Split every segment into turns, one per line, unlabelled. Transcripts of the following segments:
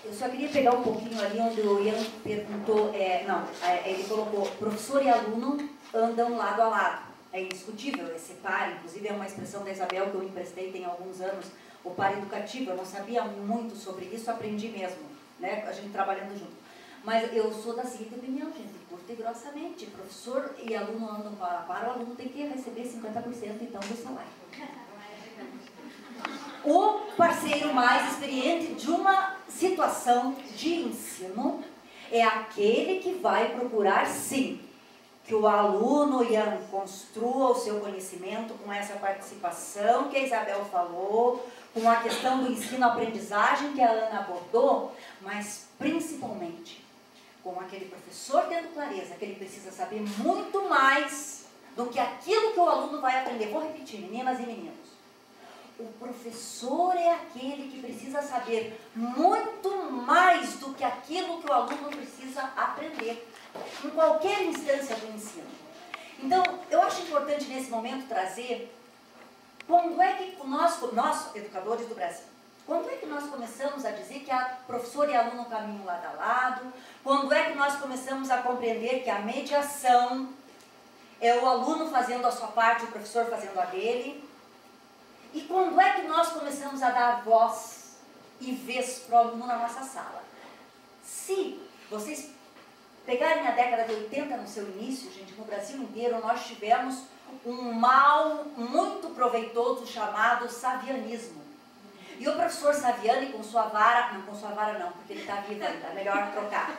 Eu só queria pegar um pouquinho ali onde o Ian perguntou, ele colocou, professor e aluno andam lado a lado. É indiscutível esse par, inclusive é uma expressão da Isabel que eu emprestei tem alguns anos, o par educativo. Eu não sabia muito sobre isso, aprendi mesmo, né, a gente trabalhando junto. Mas eu sou da seguinte opinião, gente, curta e grossamente, professor e aluno andam para a par, o aluno tem que receber 50% então do salário. O parceiro mais experiente de uma situação de ensino é aquele que vai procurar, sim, que o aluno, Ian, construa o seu conhecimento com essa participação que a Isabel falou, com a questão do ensino-aprendizagem que a Ana abordou, mas principalmente com aquele professor tendo clareza que ele precisa saber muito mais do que aquilo que o aluno vai aprender. Vou repetir, meninas e meninos. O professor é aquele que precisa saber muito mais do que aquilo que o aluno precisa aprender, em qualquer instância do ensino. Então, eu acho importante nesse momento trazer quando é que nós, educadores do Brasil, quando é que nós começamos a dizer que a professor e aluno caminham lado a lado? Quando é que nós começamos a compreender que a mediação é o aluno fazendo a sua parte, o professor fazendo a dele? E quando é que nós começamos a dar voz e vez para o aluno na nossa sala? Se vocês pegarem a década de 80 no seu início, gente, no Brasil inteiro nós tivemos um mal muito proveitoso chamado savianismo. E o professor Saviani com sua vara, não com sua vara não, porque ele está vivo ainda, é melhor trocar.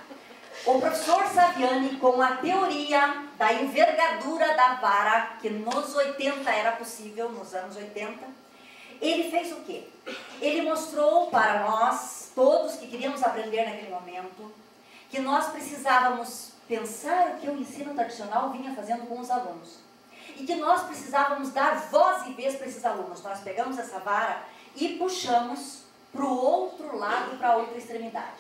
O professor Saviani com a teoria da envergadura da vara, que nos 80 era possível, nos anos 80, ele fez o quê? Ele mostrou para nós, todos que queríamos aprender naquele momento, que nós precisávamos pensar o que o ensino tradicional vinha fazendo com os alunos. E que nós precisávamos dar voz e vez para esses alunos. Nós pegamos essa vara e puxamos para o outro lado, para a outra extremidade.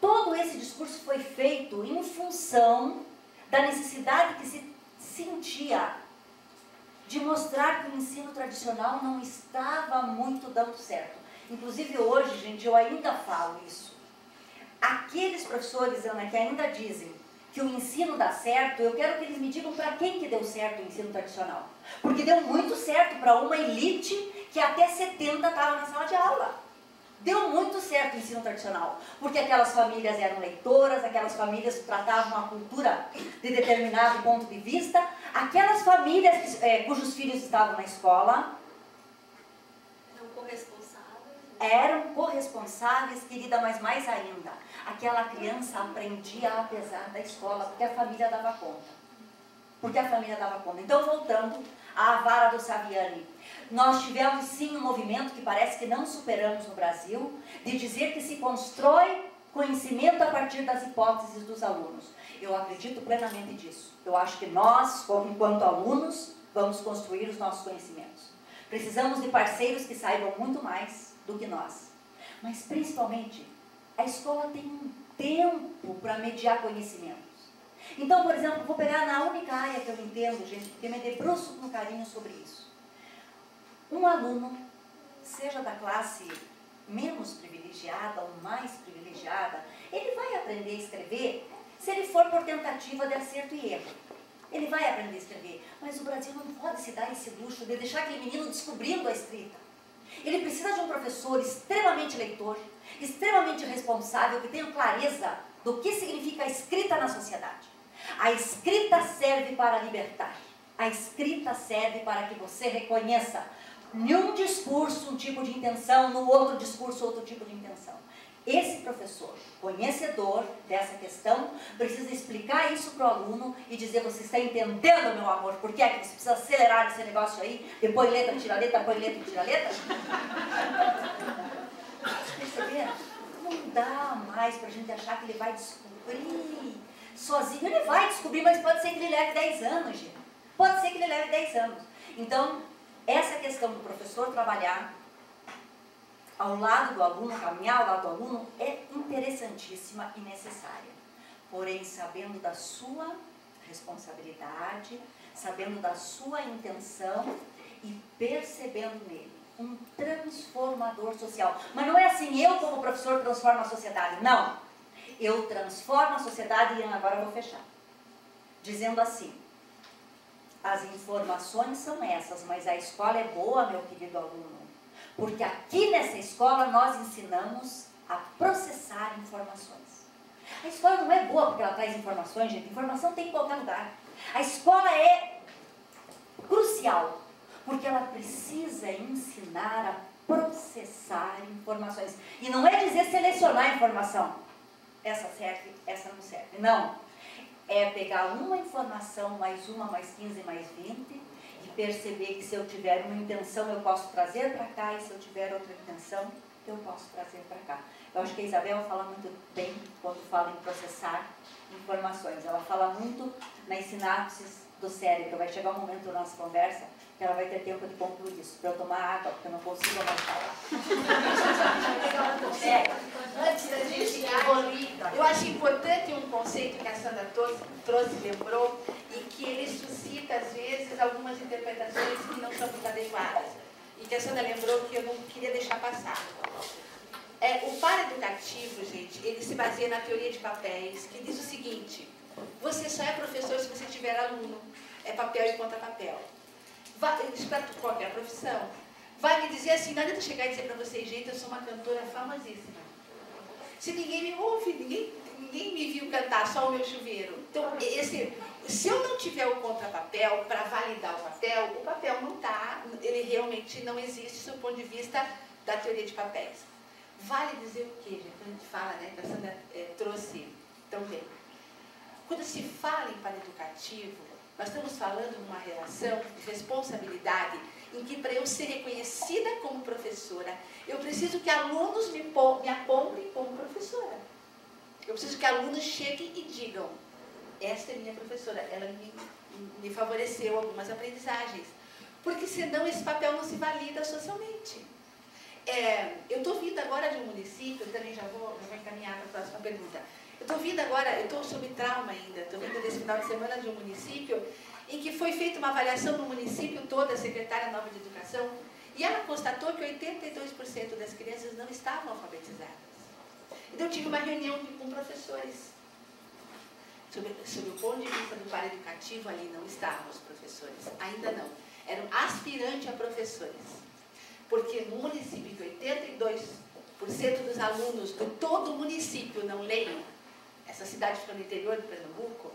Todo esse discurso foi feito em função da necessidade que se sentia de mostrar que o ensino tradicional não estava muito dando certo. Inclusive hoje, gente, eu ainda falo isso. Aqueles professores, Ana, que ainda dizem que o ensino dá certo, eu quero que eles me digam para quem que deu certo o ensino tradicional. Porque deu muito certo para uma elite que até 70 estava na sala de aula. Deu muito certo o ensino tradicional, porque aquelas famílias eram leitoras, aquelas famílias tratavam a cultura de determinado ponto de vista, aquelas famílias cujos filhos estavam na escola eram corresponsáveis, querida, mas mais ainda, aquela criança aprendia apesar da escola, porque a família dava conta. Então, voltando à vara do Saviani, nós tivemos sim um movimento que parece que não superamos no Brasil, de dizer que se constrói conhecimento a partir das hipóteses dos alunos. Eu acredito plenamente disso. Eu acho que nós, enquanto alunos, vamos construir os nossos conhecimentos. Precisamos de parceiros que saibam muito mais do que nós. Mas, principalmente, a escola tem um tempo para mediar conhecimentos. Então, por exemplo, vou pegar na única área que eu entendo, gente, porque me debruço com carinho sobre isso. Um aluno, seja da classe menos privilegiada ou mais privilegiada, ele vai aprender a escrever se ele for por tentativa de acerto e erro. Ele vai aprender a escrever, mas o Brasil não pode se dar esse luxo de deixar aquele menino descobrindo a escrita. Ele precisa de um professor extremamente leitor, extremamente responsável, que tenha clareza do que significa a escrita na sociedade. A escrita serve para libertar. A escrita serve para que você reconheça em um discurso um tipo de intenção, no outro discurso outro tipo de intenção. Esse professor, conhecedor dessa questão, precisa explicar isso para o aluno e dizer: você está entendendo, meu amor, por que é que você precisa acelerar esse negócio aí? Depois letra, tira letra, põe letra, tira letra. Perceberam? Não dá mais para a gente achar que ele vai descobrir sozinho. Ele vai descobrir, mas pode ser que ele leve 10 anos, gente. Pode ser que ele leve 10 anos. Então, essa questão do professor trabalhar ao lado do aluno, caminhar ao lado do aluno, é interessantíssima e necessária. Porém, sabendo da sua responsabilidade, sabendo da sua intenção e percebendo nele um transformador social. Mas não é assim, eu como professor transformo a sociedade. Não. Eu transformo a sociedade e agora eu vou fechar. Dizendo assim, as informações são essas, mas a escola é boa, meu querido aluno. Porque aqui nessa escola nós ensinamos a processar informações. A escola não é boa porque ela traz informações, gente. Informação tem em qualquer lugar. A escola é crucial, porque ela precisa ensinar a processar informações. E não é dizer selecionar informação. Essa serve, essa não serve. Não. É pegar uma informação, mais uma, mais 15, mais 20, e perceber que se eu tiver uma intenção, eu posso trazer para cá, e se eu tiver outra intenção, eu posso trazer para cá. Eu acho que a Isabel fala muito bem quando fala em processar informações. Ela fala muito nas sinapses do cérebro. Vai chegar um momento na nossa conversa que ela vai ter tempo de concluir isso, para eu tomar água, porque eu não consigo mais falar.
Antes da gente evoluir, eu acho importante um conceito que a Sandra trouxe, lembrou, e que ele suscita, às vezes, algumas interpretações que não são muito adequadas. E que a Sandra lembrou que eu não queria deixar passar. O paraeducativo, gente, ele se baseia na teoria de papéis, que diz o seguinte: você só é professor se você tiver aluno. É papel e contrapapel. Isso para qualquer profissão. Vai me dizer assim, não adianta chegar e dizer para vocês, gente, eu sou uma cantora famosíssima. Se ninguém me ouve, ninguém me viu cantar, só o meu chuveiro. Então, se eu não tiver o contrapapel para validar o papel não está, ele realmente não existe do ponto de vista da teoria de papéis. Vale dizer o quê, gente? Quando a gente fala, né, que a Sandra trouxe tão bem. Quando se fala em paraeducativo, nós estamos falando de uma relação de responsabilidade em que, para eu ser reconhecida como professora, eu preciso que alunos me apontem como professora. Eu preciso que alunos cheguem e digam: esta é minha professora, ela me favoreceu algumas aprendizagens. Porque senão esse papel não se valida socialmente. Eu estou vindo agora de um município, também já vou encaminhar para a próxima pergunta. Eu estou vindo agora, eu estou sob trauma ainda, estou vindo desse final de semana de um município em que foi feita uma avaliação no município todo, a secretária nova de educação, e ela constatou que 82% das crianças não estavam alfabetizadas. Então eu tive uma reunião com professores. Sob o ponto de vista do paraeducativo, ali não estavam os professores, ainda não. Eram aspirantes a professores. Porque no município que 82% dos alunos de todo o município não leem, essa cidade fica no interior de Pernambuco,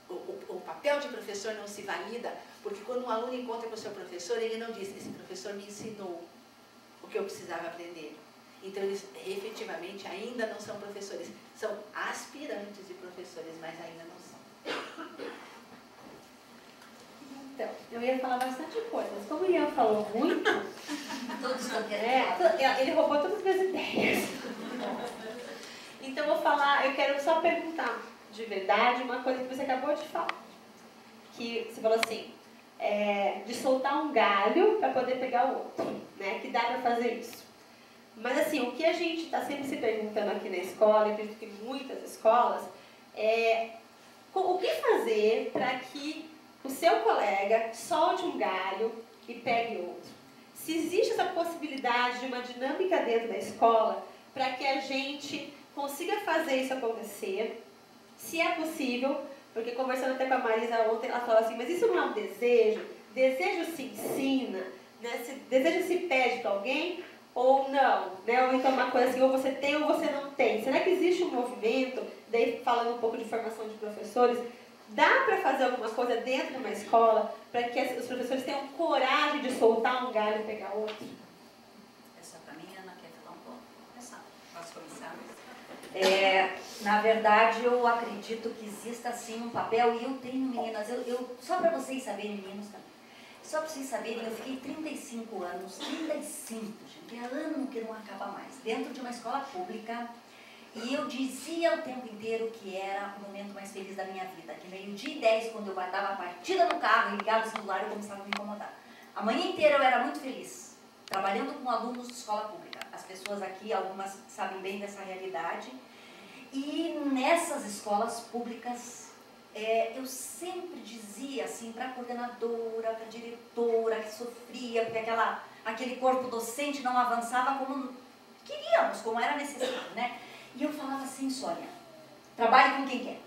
o papel de professor não se valida, porque quando um aluno encontra com o seu professor, ele não diz: esse professor me ensinou o que eu precisava aprender. Então, eles efetivamente ainda não são professores, são aspirantes de professores, mas ainda não são.
Então, eu ia falar bastante coisa, mas como o Ian falou muito,
Todos estão
ele roubou todas as minhas ideias. Então, eu quero só perguntar de verdade uma coisa que você acabou de falar. Que você falou assim, de soltar um galho para poder pegar o outro, né? Que dá para fazer isso. Mas assim, o que a gente está sempre se perguntando aqui na escola, eu acredito que muitas escolas, o que fazer para que o seu colega solte um galho e pegue outro? Se existe essa possibilidade de uma dinâmica dentro da escola para que a gente consiga fazer isso acontecer, se é possível, porque conversando até com a Marisa ontem, ela falou assim, mas isso não é um desejo? Desejo se ensina, né? Desejo se pede para alguém ou não, né? Ou então uma coisa assim, ou você tem ou você não tem. Será que existe um movimento, daí falando um pouco de formação de professores, dá para fazer alguma coisa dentro de uma escola para que os professores tenham coragem de soltar um galho e pegar outro?
Essa para mim, Ana, quer falar um pouco? Começar. Posso começar? Na verdade, eu acredito que exista sim um papel, e eu tenho, meninas, só para vocês saberem, meninos também, só para vocês saberem, eu fiquei 35 anos, 35, gente, é ano que não acaba mais, dentro de uma escola pública, e eu dizia o tempo inteiro que era o momento mais feliz da minha vida, que 12h10, quando eu guardava a partida no carro e ligava o celular, eu começava a me incomodar. A manhã inteira eu era muito feliz, trabalhando com alunos de escola pública. As pessoas aqui, algumas sabem bem dessa realidade. E nessas escolas públicas, eu sempre dizia assim para a coordenadora, para a diretora que sofria, porque aquela aquele corpo docente não avançava como queríamos, como era necessário, né? E eu falava assim, Sônia, trabalhe com quem quer.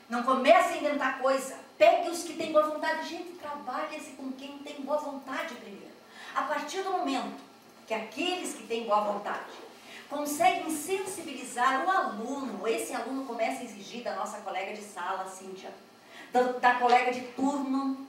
Não comece a inventar coisa. Pegue os que têm boa vontade. Gente, trabalhe-se com quem tem boa vontade primeiro. A partir do momento que aqueles que têm boa vontade conseguem sensibilizar o aluno, esse aluno começa a exigir da nossa colega de sala, Cíntia, da colega de turno,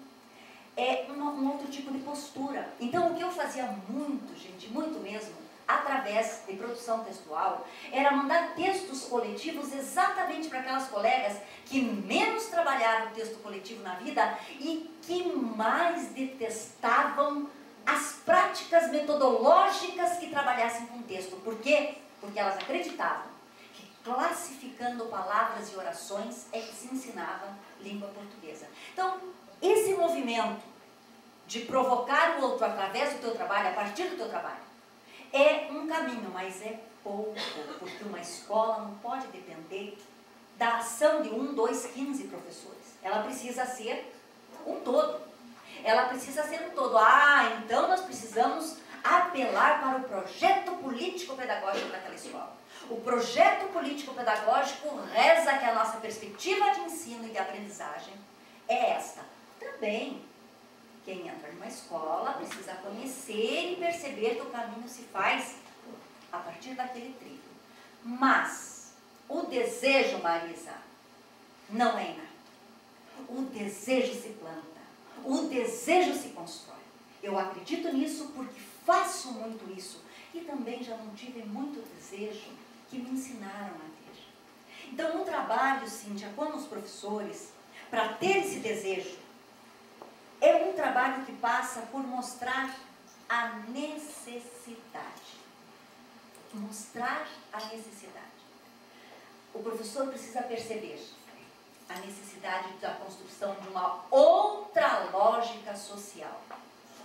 um outro tipo de postura. Então, o que eu fazia muito, gente, muito mesmo, através de produção textual, era mandar textos coletivos exatamente para aquelas colegas que menos trabalharam o texto coletivo na vida e que mais detestavam as práticas metodológicas que trabalhassem com texto. Por quê? Porque elas acreditavam que classificando palavras e orações é que se ensinava língua portuguesa. Então, esse movimento de provocar o outro através do teu trabalho, a partir do teu trabalho, é um caminho, mas é pouco, porque uma escola não pode depender da ação de 1, 2, 15 professores. Ela precisa ser um todo. Ela precisa ser um todo. Ah, então nós precisamos apelar para o projeto político-pedagógico daquela escola. O projeto político-pedagógico reza que a nossa perspectiva de ensino e de aprendizagem é esta. Também, quem entra numa escola precisa conhecer e perceber que o caminho se faz a partir daquele trilho. Mas o desejo, Marisa, não é inato. O desejo se planta. O desejo se constrói. Eu acredito nisso porque faço muito isso. E também já não tive muito desejo que me ensinaram a ter. Então, no trabalho, Cíntia, com os professores, para ter esse desejo, é um trabalho que passa por mostrar a necessidade. Mostrar a necessidade. O professor precisa perceber a necessidade da construção de uma outra lógica social.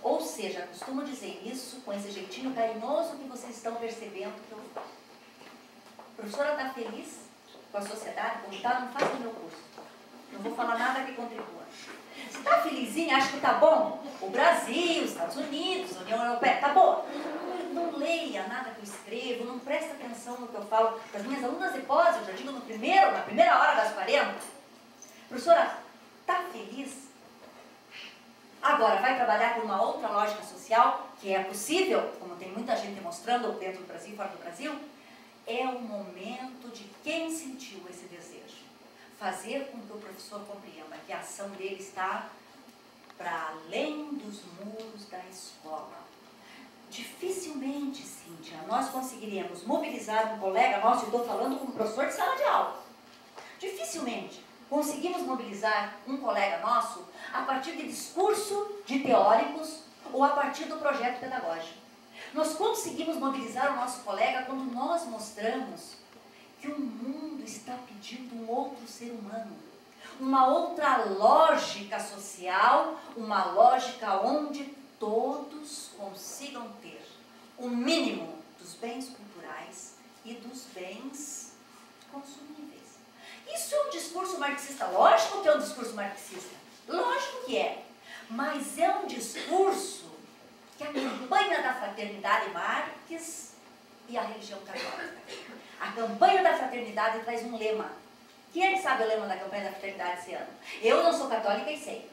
Ou seja, costumo dizer isso com esse jeitinho carinhoso que vocês estão percebendo que eu faço. A professora está feliz com a sociedade? Como está? Não faça o meu curso. Não vou falar nada que contribua. Você está felizinha? Acha que está bom? O Brasil, os Estados Unidos, a União Europeia, está bom? Não leia nada que eu escrevo, não presta atenção no que eu falo. Para as minhas alunas de pós, eu já digo na primeira hora das 40. Professora, está feliz? Agora, vai trabalhar com uma outra lógica social, que é possível, como tem muita gente mostrando dentro do Brasil e fora do Brasil, é o momento de quem sentiu esse desejo. Fazer com que o professor compreenda que a ação dele está para além dos muros da escola. Dificilmente, Cíntia, nós conseguiríamos mobilizar um colega nosso, eu estou falando como professor de sala de aula, dificilmente conseguimos mobilizar um colega nosso a partir de discurso de teóricos ou a partir do projeto pedagógico. Nós conseguimos mobilizar o nosso colega quando nós mostramos que o mundo está pedindo um outro ser humano, uma outra lógica social, uma lógica onde todos consigam ter o mínimo dos bens culturais e dos bens consumíveis. Isso é um discurso marxista? Lógico que é um discurso marxista. Lógico que é. Mas é um discurso que a campanha da fraternidade Marx e a religião católica. A campanha da fraternidade traz um lema. Quem é que sabe o lema da campanha da fraternidade esse ano? Eu não sou católica e sei.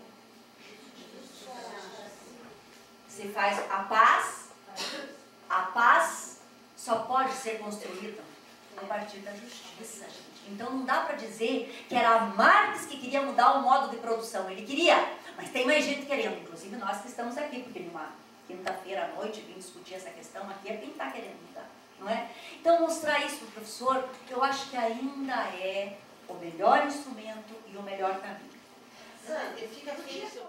Se faz a paz só pode ser construída a partir da justiça, gente. Então não dá para dizer que era Marx que queria mudar o modo de produção. Ele queria, mas tem mais gente querendo, inclusive nós que estamos aqui, porque numa quinta-feira à noite vim discutir essa questão aqui, é quem está querendo mudar, não é? Então mostrar isso para o professor, eu acho que ainda é o melhor instrumento e o melhor caminho.
Sandra, fica difícil.